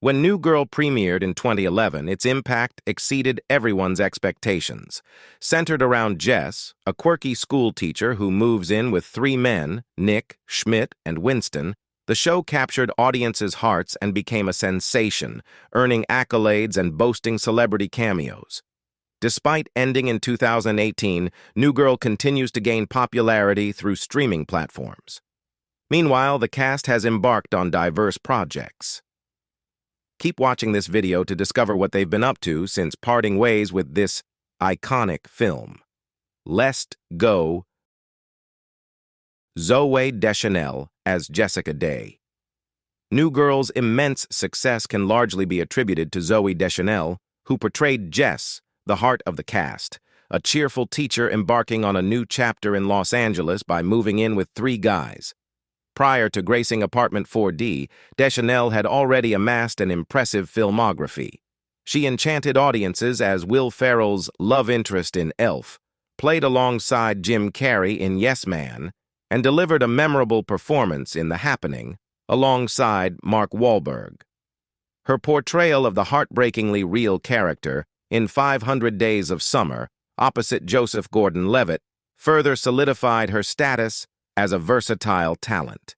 When New Girl premiered in 2011, its impact exceeded everyone's expectations. Centered around Jess, a quirky schoolteacher who moves in with three men, Nick, Schmidt, and Winston, the show captured audiences' hearts and became a sensation, earning accolades and boasting celebrity cameos. Despite ending in 2018, New Girl continues to gain popularity through streaming platforms. Meanwhile, the cast has embarked on diverse projects. Keep watching this video to discover what they've been up to since parting ways with this iconic film. Let's go. Zooey Deschanel as Jessica Day. New Girl's immense success can largely be attributed to Zooey Deschanel, who portrayed Jess, the heart of the cast, a cheerful teacher embarking on a new chapter in Los Angeles by moving in with three guys. Prior to gracing Apartment 4D, Deschanel had already amassed an impressive filmography. She enchanted audiences as Will Ferrell's love interest in Elf, played alongside Jim Carrey in Yes Man, and delivered a memorable performance in The Happening alongside Mark Wahlberg. Her portrayal of the heartbreakingly real character in 500 Days of Summer, opposite Joseph Gordon-Levitt, further solidified her status as a versatile talent.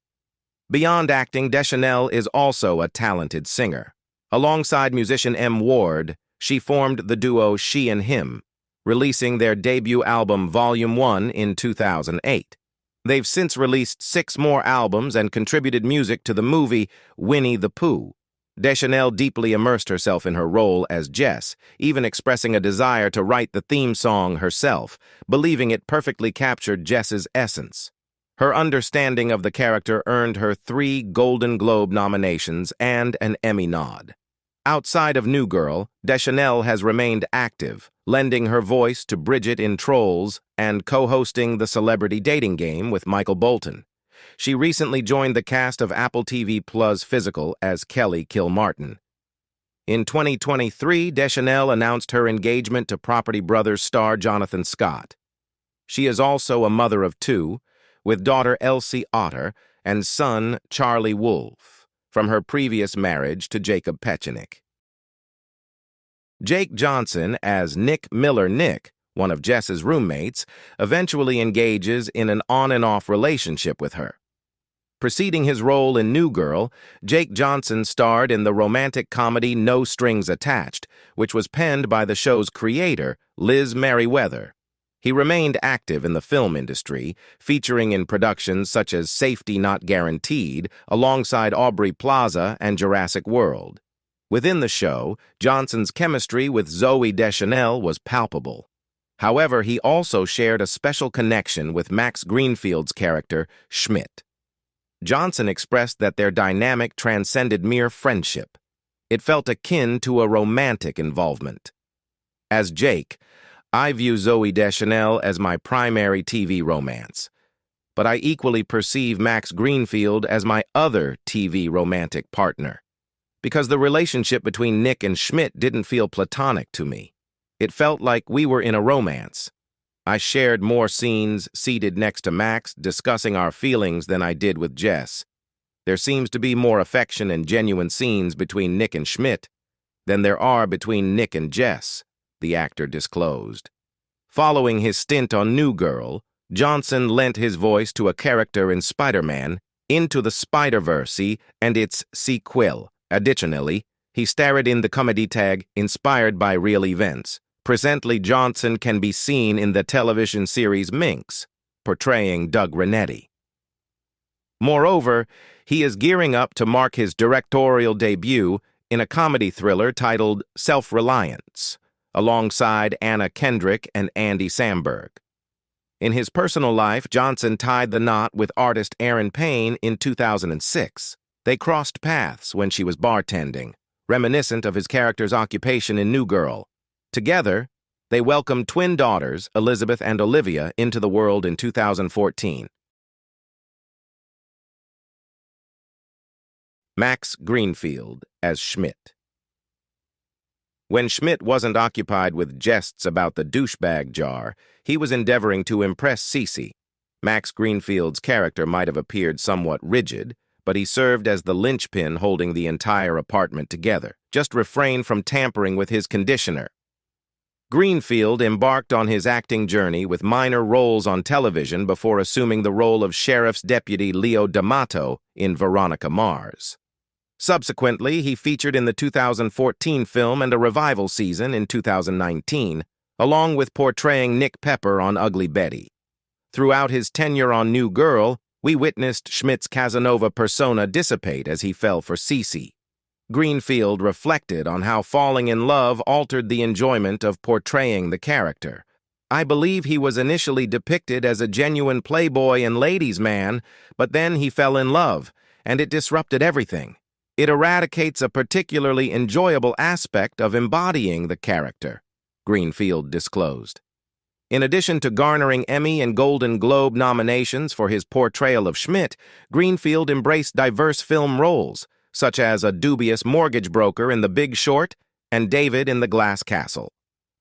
Beyond acting, Deschanel is also a talented singer. Alongside musician M. Ward, she formed the duo She and Him, releasing their debut album Volume 1 in 2008. They've since released 6 more albums and contributed music to the movie Winnie the Pooh. Deschanel deeply immersed herself in her role as Jess, even expressing a desire to write the theme song herself, believing it perfectly captured Jess's essence. Her understanding of the character earned her 3 Golden Globe nominations and an Emmy nod. Outside of New Girl, Deschanel has remained active, lending her voice to Bridget in Trolls and co-hosting the Celebrity Dating Game with Michael Bolton. She recently joined the cast of Apple TV Plus Physical as Kelly Kilmartin. In 2023, Deschanel announced her engagement to Property Brothers star Jonathan Scott. She is also a mother of 2, with daughter Elsie Otter and son Charlie Wolf, from her previous marriage to Jacob Petchenik. Jake Johnson, as Nick Miller Nick, one of Jess's roommates, eventually engages in an on-and-off relationship with her. Preceding his role in New Girl, Jake Johnson starred in the romantic comedy No Strings Attached, which was penned by the show's creator, Liz Meriwether. He remained active in the film industry, featuring in productions such as Safety Not Guaranteed, alongside Aubrey Plaza and Jurassic World. Within the show, Johnson's chemistry with Zooey Deschanel was palpable. However, he also shared a special connection with Max Greenfield's character, Schmidt. Johnson expressed that their dynamic transcended mere friendship. It felt akin to a romantic involvement. As Jake, I view Zooey Deschanel as my primary TV romance, but I equally perceive Max Greenfield as my other TV romantic partner, because the relationship between Nick and Schmidt didn't feel platonic to me. It felt like we were in a romance. I shared more scenes seated next to Max discussing our feelings than I did with Jess. There seems to be more affection and genuine scenes between Nick and Schmidt than there are between Nick and Jess, the actor disclosed. Following his stint on New Girl, Johnson lent his voice to a character in Spider-Man, Into the Spider-Verse, and its sequel. Additionally, he starred in the comedy tag inspired by real events. Presently, Johnson can be seen in the television series Minx, portraying Doug Renetti. Moreover, he is gearing up to mark his directorial debut in a comedy thriller titled Self-Reliance, alongside Anna Kendrick and Andy Samberg. In his personal life, Johnson tied the knot with artist Aaron Payne in 2006. They crossed paths when she was bartending, reminiscent of his character's occupation in New Girl. Together, they welcomed twin daughters, Elizabeth and Olivia, into the world in 2014. Max Greenfield as Schmidt. When Schmidt wasn't occupied with jests about the douchebag jar, he was endeavoring to impress Cece. Max Greenfield's character might have appeared somewhat rigid, but he served as the linchpin holding the entire apartment together. Just refrain from tampering with his conditioner. Greenfield embarked on his acting journey with minor roles on television before assuming the role of Sheriff's Deputy Leo D'Amato in Veronica Mars. Subsequently, he featured in the 2014 film and a revival season in 2019, along with portraying Nick Pepper on Ugly Betty. Throughout his tenure on New Girl, we witnessed Schmidt's Casanova persona dissipate as he fell for Cece. Greenfield reflected on how falling in love altered the enjoyment of portraying the character. I believe he was initially depicted as a genuine playboy and ladies' man, but then he fell in love, and it disrupted everything. It eradicates a particularly enjoyable aspect of embodying the character, Greenfield disclosed. In addition to garnering Emmy and Golden Globe nominations for his portrayal of Schmidt, Greenfield embraced diverse film roles, such as a dubious mortgage broker in The Big Short and David in The Glass Castle.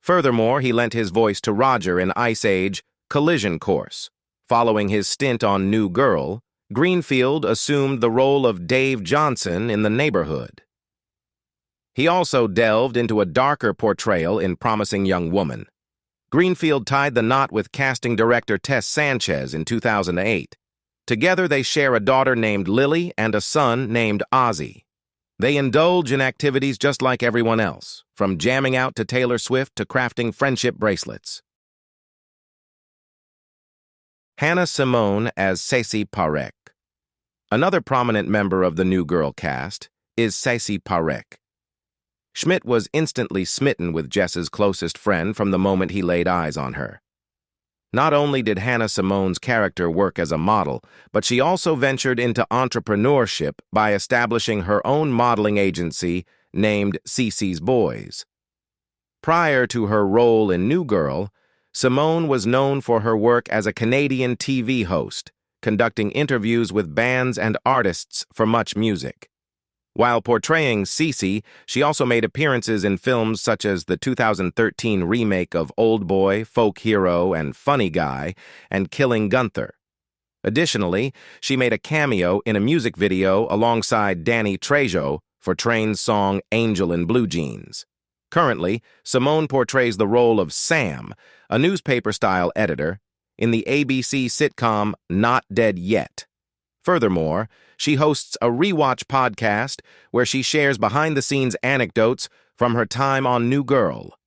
Furthermore, he lent his voice to Roger in Ice Age: Collision Course. Following his stint on New Girl, Greenfield assumed the role of Dave Johnson in The Neighborhood. He also delved into a darker portrayal in Promising Young Woman. Greenfield tied the knot with casting director Tess Sanchez in 2008. Together, they share a daughter named Lily and a son named Ozzy. They indulge in activities just like everyone else, from jamming out to Taylor Swift to crafting friendship bracelets. Hannah Simone as Ceci Parek. Another prominent member of the New Girl cast is Ceci Parek. Schmidt was instantly smitten with Jess's closest friend from the moment he laid eyes on her. Not only did Hannah Simone's character work as a model, but she also ventured into entrepreneurship by establishing her own modeling agency named Cece's Boys. Prior to her role in New Girl, Simone was known for her work as a Canadian TV host, conducting interviews with bands and artists for Much Music. While portraying Cece, she also made appearances in films such as the 2013 remake of Old Boy, Folk Hero, and Funny Guy, and Killing Gunther. Additionally, she made a cameo in a music video alongside Danny Trejo for Train's song Angel in Blue Jeans. Currently, Simone portrays the role of Sam, a newspaper-style editor, in the ABC sitcom Not Dead Yet. Furthermore, she hosts a rewatch podcast where she shares behind-the-scenes anecdotes from her time on New Girl.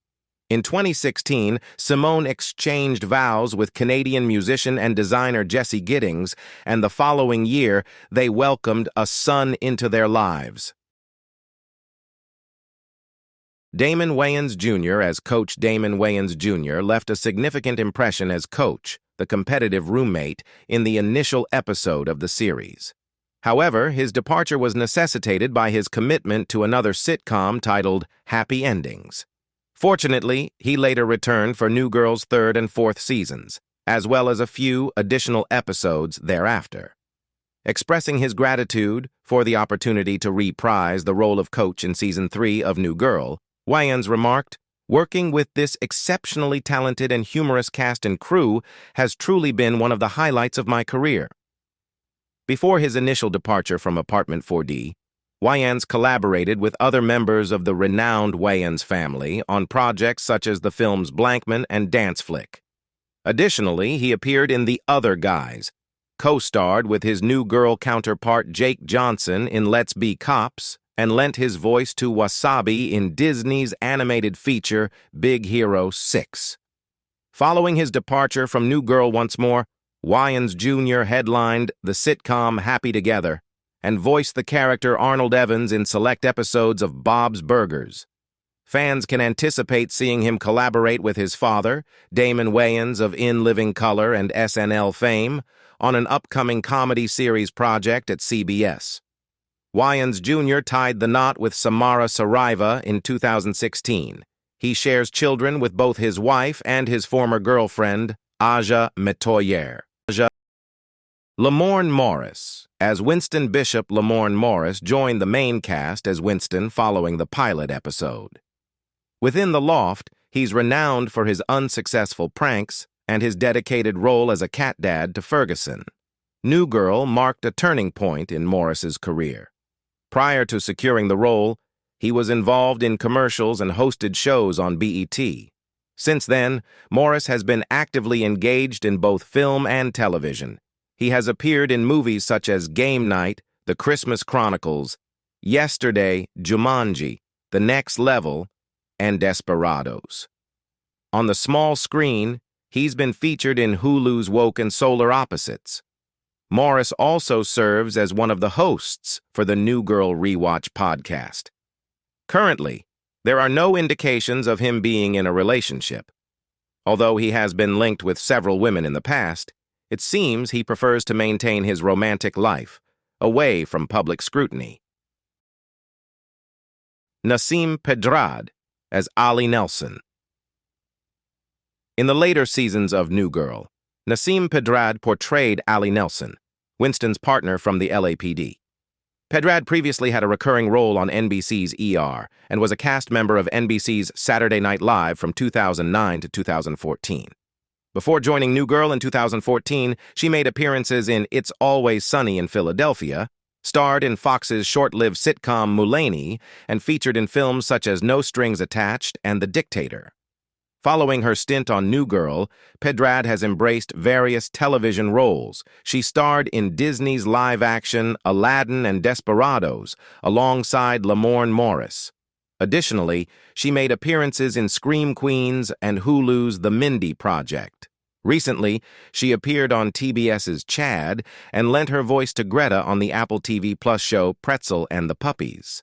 In 2016, Simone exchanged vows with Canadian musician and designer Jesse Giddings, and the following year, they welcomed a son into their lives. Damon Wayans Jr. as Coach Damon Wayans Jr. left a significant impression as Coach, the competitive roommate, in the initial episode of the series. However, his departure was necessitated by his commitment to another sitcom titled Happy Endings. Fortunately, he later returned for New Girl's 3rd and 4th seasons, as well as a few additional episodes thereafter. Expressing his gratitude for the opportunity to reprise the role of Coach in Season 3 of New Girl, Wayans remarked, "Working with this exceptionally talented and humorous cast and crew has truly been one of the highlights of my career." Before his initial departure from Apartment 4D, Wayans collaborated with other members of the renowned Wayans family on projects such as the films Blankman and Dance Flick. Additionally, he appeared in The Other Guys, co-starred with his New Girl counterpart Jake Johnson in Let's Be Cops, and lent his voice to Wasabi in Disney's animated feature Big Hero 6. Following his departure from New Girl once more, Wayans Jr. headlined the sitcom Happy Together and voiced the character Arnold Evans in select episodes of Bob's Burgers. Fans can anticipate seeing him collaborate with his father, Damon Wayans of In Living Color and SNL fame, on an upcoming comedy series project at CBS. Wayans Jr. tied the knot with Samara Saraiva in 2016. He shares children with both his wife and his former girlfriend, Aja Metoyer. Lamorne Morris. As Winston Bishop, Lamorne Morris joined the main cast as Winston following the pilot episode. Within the loft, he's renowned for his unsuccessful pranks and his dedicated role as a cat dad to Ferguson. New Girl marked a turning point in Morris's career. Prior to securing the role, he was involved in commercials and hosted shows on BET. Since then, Morris has been actively engaged in both film and television. He has appeared in movies such as Game Night, The Christmas Chronicles, Yesterday, Jumanji, The Next Level, and Desperados. On the small screen, he's been featured in Hulu's Woke and Solar Opposites. Morris also serves as one of the hosts for the New Girl Rewatch podcast. Currently, there are no indications of him being in a relationship. Although he has been linked with several women in the past, it seems he prefers to maintain his romantic life away from public scrutiny. Nasim Pedrad as Ali Nelson. In the later seasons of New Girl, Nasim Pedrad portrayed Ali Nelson, Winston's partner from the LAPD. Pedrad previously had a recurring role on NBC's ER and was a cast member of NBC's Saturday Night Live from 2009 to 2014. Before joining New Girl in 2014, she made appearances in It's Always Sunny in Philadelphia, starred in Fox's short-lived sitcom Mulaney, and featured in films such as No Strings Attached and The Dictator. Following her stint on New Girl, Pedrad has embraced various television roles. She starred in Disney's live-action Aladdin and Desperados, alongside Lamorne Morris. Additionally, she made appearances in Scream Queens and Hulu's The Mindy Project. Recently, she appeared on TBS's Chad and lent her voice to Greta on the Apple TV Plus show Pretzel and the Puppies.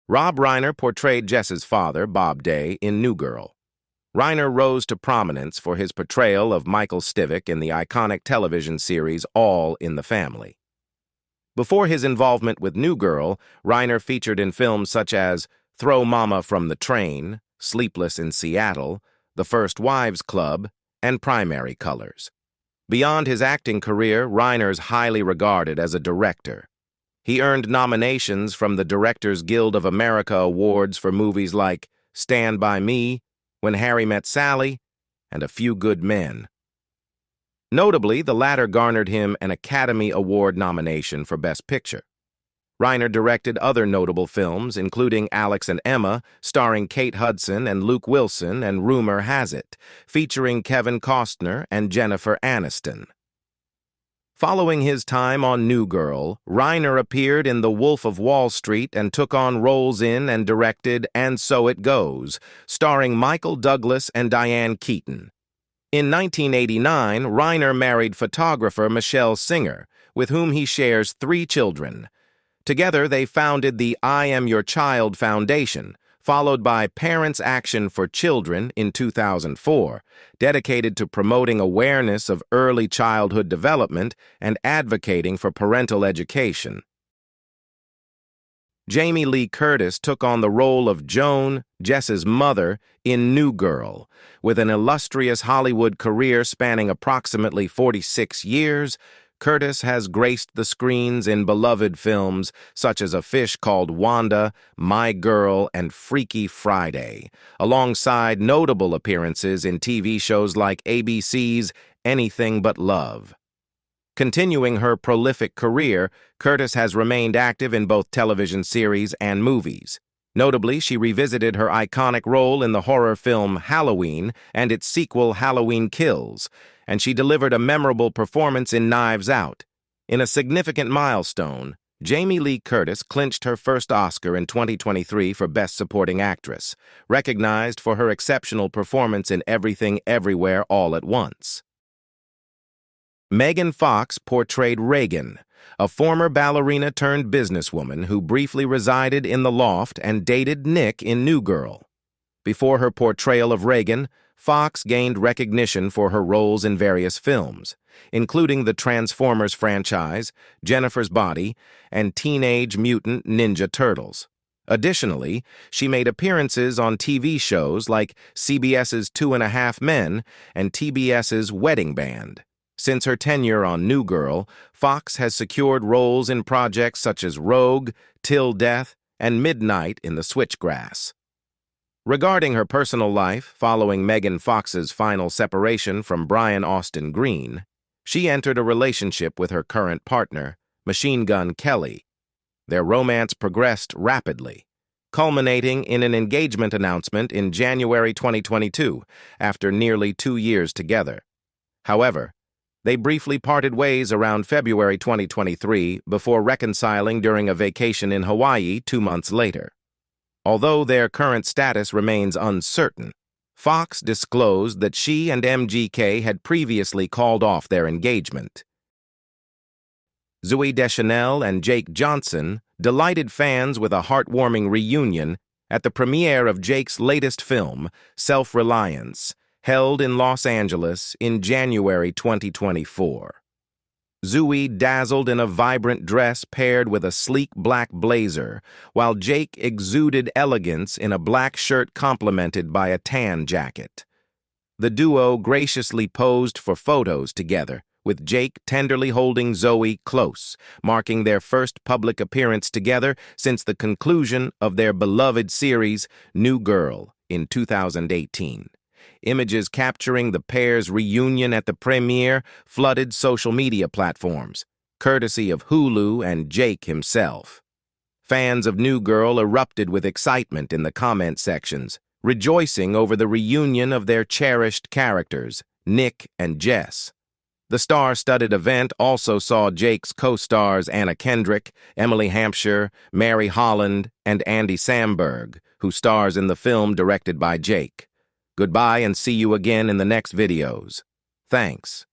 Rob Reiner portrayed Jess's father, Bob Day, in New Girl. Reiner rose to prominence for his portrayal of Michael Stivic in the iconic television series All in the Family. Before his involvement with New Girl, Reiner featured in films such as Throw Mama from the Train, Sleepless in Seattle, The First Wives Club, and Primary Colors. Beyond his acting career, Reiner's highly regarded as a director. He earned nominations from the Directors Guild of America Awards for movies like Stand By Me, When Harry Met Sally, and A Few Good Men. Notably, the latter garnered him an Academy Award nomination for Best Picture. Reiner directed other notable films, including Alex and Emma, starring Kate Hudson and Luke Wilson, and Rumor Has It, featuring Kevin Costner and Jennifer Aniston. Following his time on New Girl, Reiner appeared in The Wolf of Wall Street and took on roles in and directed And So It Goes, starring Michael Douglas and Diane Keaton. In 1989, Reiner married photographer Michelle Singer, with whom he shares 3 children. Together, they founded the I Am Your Child Foundation, followed by Parents Action for Children in 2004, dedicated to promoting awareness of early childhood development and advocating for parental education. Jamie Lee Curtis took on the role of Joan, Jess's mother, in New Girl. With an illustrious Hollywood career spanning approximately 46 years, Curtis has graced the screens in beloved films such as A Fish Called Wanda, My Girl, and Freaky Friday, alongside notable appearances in TV shows like ABC's Anything But Love. Continuing her prolific career, Curtis has remained active in both television series and movies. Notably, she revisited her iconic role in the horror film Halloween and its sequel Halloween Kills, and she delivered a memorable performance in Knives Out. In a significant milestone, Jamie Lee Curtis clinched her first Oscar in 2023 for Best Supporting Actress, recognized for her exceptional performance in Everything Everywhere All at Once. Megan Fox portrayed Reagan, a former ballerina turned businesswoman who briefly resided in the loft and dated Nick in New Girl. Before her portrayal of Reagan, Fox gained recognition for her roles in various films, including the Transformers franchise, Jennifer's Body, and Teenage Mutant Ninja Turtles. Additionally, she made appearances on TV shows like CBS's 2.5 Men and TBS's Wedding Band. Since her tenure on New Girl, Fox has secured roles in projects such as Rogue, Till Death, and Midnight in the Switchgrass. Regarding her personal life following Megan Fox's final separation from Brian Austin Green, she entered a relationship with her current partner, Machine Gun Kelly. Their romance progressed rapidly, culminating in an engagement announcement in January 2022, after nearly 2 years together. However, they briefly parted ways around February 2023 before reconciling during a vacation in Hawaii 2 months later. Although their current status remains uncertain, Fox disclosed that she and MGK had previously called off their engagement. Zooey Deschanel and Jake Johnson delighted fans with a heartwarming reunion at the premiere of Jake's latest film, Self-Reliance, held in Los Angeles in January 2024. Zooey dazzled in a vibrant dress paired with a sleek black blazer, while Jake exuded elegance in a black shirt complemented by a tan jacket. The duo graciously posed for photos together, with Jake tenderly holding Zooey close, marking their first public appearance together since the conclusion of their beloved series, New Girl, in 2018. Images capturing the pair's reunion at the premiere flooded social media platforms, courtesy of Hulu and Jake himself. Fans of New Girl erupted with excitement in the comment sections, rejoicing over the reunion of their cherished characters, Nick and Jess. The star-studded event also saw Jake's co-stars Anna Kendrick, Emily Hampshire, Mary Holland, and Andy Samberg, who stars in the film directed by Jake. Goodbye and see you again in the next videos. Thanks.